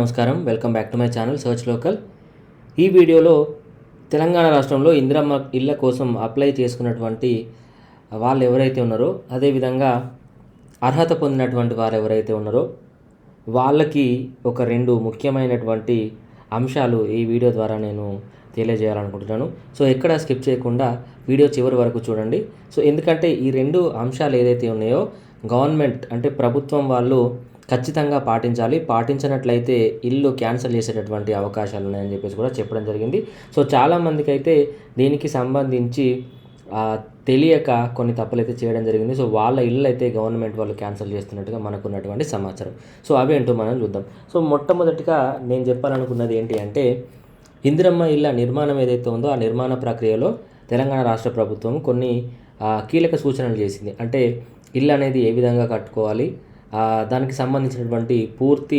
నమస్కారం, welcome back to my channel search local. ఈ వీడియోలో తెలంగాణ రాష్ట్రంలో ఇందిరమ్మ ఇళ్ళ కోసం అప్లై చేసుకున్నటువంటి వాళ్ళు ఎవరైతే ఉన్నారో, అదేవిధంగా అర్హత పొందినటువంటి వారు ఎవరైతే ఉన్నారో వాళ్ళకి ఒక రెండు ముఖ్యమైనటువంటి అంశాలు ఈ వీడియో ద్వారా నేను తెలియజేయాలనుకుంటున్నాను. సో ఎక్కడ స్కిప్ చేయకుండా వీడియో చివరి వరకు చూడండి. సో ఎందుకంటే ఈ రెండు అంశాలు ఏదైతే ఉన్నాయో గవర్నమెంట్ అంటే ప్రభుత్వం వాళ్ళు ఖచ్చితంగా పాటించాలి. పాటించినట్లయితే ఇల్లు క్యాన్సిల్ చేసేటటువంటి అవకాశాలు ఉన్నాయని చెప్పేసి కూడా చెప్పడం జరిగింది. సో చాలామందికి అయితే దీనికి సంబంధించి తెలియక కొన్ని తప్పులైతే చేయడం జరిగింది. సో వాళ్ళ ఇల్లు అయితే గవర్నమెంట్ వాళ్ళు క్యాన్సిల్ చేస్తున్నట్టుగా మనకున్నటువంటి సమాచారం. సో అవేంటో మనం చూద్దాం. సో మొట్టమొదటిగా నేను చెప్పాలనుకున్నది ఏంటి అంటే, ఇందిరమ్మ ఇళ్ళ నిర్మాణం ఏదైతే ఉందో ఆ నిర్మాణ ప్రక్రియలో తెలంగాణ రాష్ట్ర ప్రభుత్వం కొన్ని కీలక సూచనలు చేసింది. అంటే ఇల్లు అనేది ఏ విధంగా కట్టుకోవాలి, దానికి సంబంధించినటువంటి పూర్తి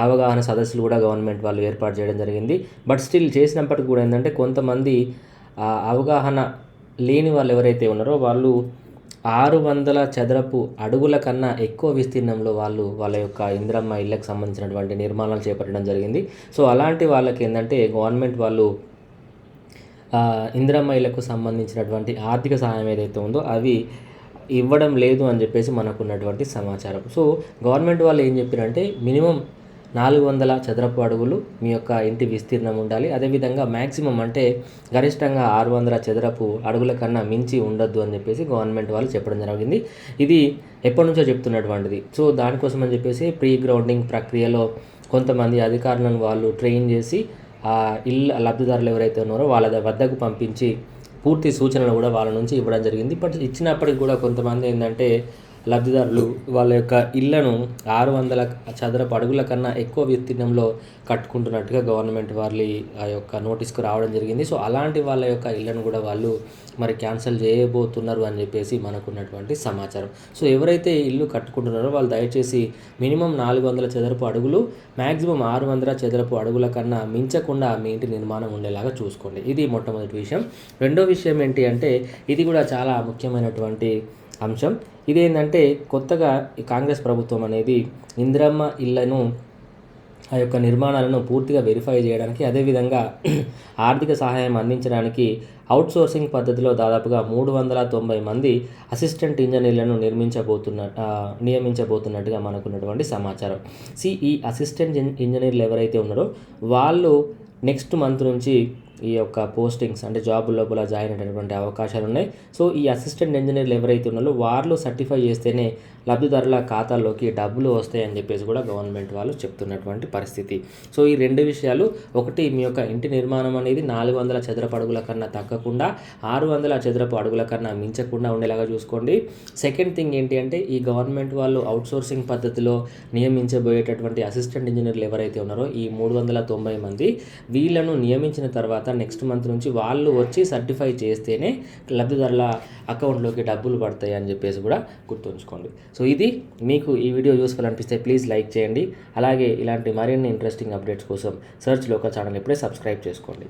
అవగాహన సదస్సులు కూడా గవర్నమెంట్ వాళ్ళు ఏర్పాటు చేయడం జరిగింది. బట్ స్టిల్ చేసినప్పటికీ కూడా ఏంటంటే కొంతమంది అవగాహన లేని వాళ్ళు ఎవరైతే ఉన్నారో వాళ్ళు 600 చదరపు అడుగుల కన్నా ఎక్కువ విస్తీర్ణంలో వాళ్ళ యొక్క ఇందిరమ్మ ఇళ్ళకి సంబంధించినటువంటి నిర్మాణాలు చేపట్టడం జరిగింది. సో అలాంటి వాళ్ళకి ఏంటంటే గవర్నమెంట్ వాళ్ళు ఇందిరమ్మ ఇళ్ళకు సంబంధించినటువంటి ఆర్థిక సహాయం ఏదైతే ఉందో అవి ఇవ్వడం లేదు అని చెప్పేసి మనకున్నటువంటి సమాచారం. సో గవర్నమెంట్ వాళ్ళు ఏం చెప్పారంటే మినిమం 400 చదరపు అడుగులు మీ యొక్క ఇంటి విస్తీర్ణం ఉండాలి. అదేవిధంగా మ్యాక్సిమం అంటే గరిష్టంగా 600 చదరపు అడుగుల కన్నా మించి ఉండొద్దు అని చెప్పేసి గవర్నమెంట్ వాళ్ళు చెప్పడం జరిగింది. ఇది ఎప్పటి నుంచో చెప్తున్నటువంటిది. సో దానికోసం అని చెప్పేసి ప్రీ గ్రౌండింగ్ ప్రక్రియలో కొంతమంది అధికారులను వాళ్ళు ట్రైన్ చేసి ఇల్లు లబ్ధిదారులు ఎవరైతే ఉన్నారో వాళ్ళ వద్దకు పంపించి పూర్తి సూచనలు కూడా వాళ్ళ నుంచి ఇవ్వడం జరిగింది. బట్ ఇచ్చినప్పటికి కూడా కొంతమంది ఏంటంటే లబ్ధిదారులు వాళ్ళ యొక్క ఇళ్లను 600 చదరపు అడుగుల కన్నా ఎక్కువ విస్తీర్ణంలో కట్టుకుంటున్నట్టుగా గవర్నమెంట్ వాళ్ళ ఆ యొక్క నోటీస్కు రావడం జరిగింది. సో అలాంటి వాళ్ళ యొక్క ఇళ్లను కూడా వాళ్ళు మరి క్యాన్సిల్ చేయబోతున్నారు అని చెప్పేసి మనకున్నటువంటి సమాచారం. సో ఎవరైతే ఇల్లు కట్టుకుంటున్నారో వాళ్ళు దయచేసి మినిమం 400 చదరపు అడుగులు, మ్యాక్సిమం 600 చదరపు అడుగుల కన్నా మించకుండా మీ ఇంటి నిర్మాణం ఉండేలాగా చూసుకోండి. ఇది మొట్టమొదటి విషయం. రెండో విషయం ఏంటి అంటే ఇది కూడా చాలా ముఖ్యమైనటువంటి అంశం. ఇదేంటంటే కొత్తగా కాంగ్రెస్ ప్రభుత్వం అనేది ఇందిరమ్మ ఇళ్లను ఆ యొక్క నిర్మాణాలను పూర్తిగా వెరిఫై చేయడానికి, అదేవిధంగా ఆర్థిక సహాయం అందించడానికి అవుట్సోర్సింగ్ పద్ధతిలో దాదాపుగా 390 మంది అసిస్టెంట్ ఇంజనీర్లను నియమించబోతున్నట్టుగా మనకున్నటువంటి సమాచారం. ఈ అసిస్టెంట్ ఇంజనీర్లు ఎవరైతే ఉన్నారో వాళ్ళు నెక్స్ట్ మంత్ నుంచి ఈ యొక్క పోస్టింగ్స్ అంటే జాబ్ లోపల జాయిన్ అయ్యేటువంటి అవకాశాలు ఉన్నాయి. సో ఈ అసిస్టెంట్ ఇంజనీర్లు ఎవరైతే ఉన్నారో వాళ్ళు సర్టిఫై చేస్తేనే లబ్ధిదారుల ఖాతాల్లోకి డబ్బులు వస్తాయని చెప్పేసి కూడా గవర్నమెంట్ వాళ్ళు చెప్తున్నటువంటి పరిస్థితి. సో ఈ రెండు విషయాలు, ఒకటి మీ యొక్క ఇంటి నిర్మాణం అనేది 400 చదరపు అడుగుల కన్నా తగ్గకుండా 600 చదరపు అడుగుల కన్నా మించకుండా ఉండేలాగా చూసుకోండి. సెకండ్ థింగ్ ఏంటి అంటే ఈ గవర్నమెంట్ వాళ్ళు అవుట్సోర్సింగ్ పద్ధతిలో నియమించబోయేటటువంటి అసిస్టెంట్ ఇంజనీర్లు ఎవరైతే ఉన్నారో ఈ 390 మంది వీళ్ళను నియమించిన తర్వాత నెక్స్ట్ మంత్ నుంచి వాళ్ళు వచ్చి సర్టిఫై చేస్తేనే లబ్ధిదారుల అకౌంట్లోకి డబ్బులు పడతాయి అని చెప్పేసి కూడా గుర్తుంచుకోండి. సో ఇది మీకు ఈ వీడియో యూస్ఫుల్ అనిపిస్తే ప్లీజ్ లైక్ చేయండి. అలాగే ఇలాంటి మరిన్ని ఇంట్రెస్టింగ్ అప్డేట్స్ కోసం సర్చ్ లోకల్ ఛానల్ ఇప్పుడే సబ్స్క్రైబ్ చేసుకోండి.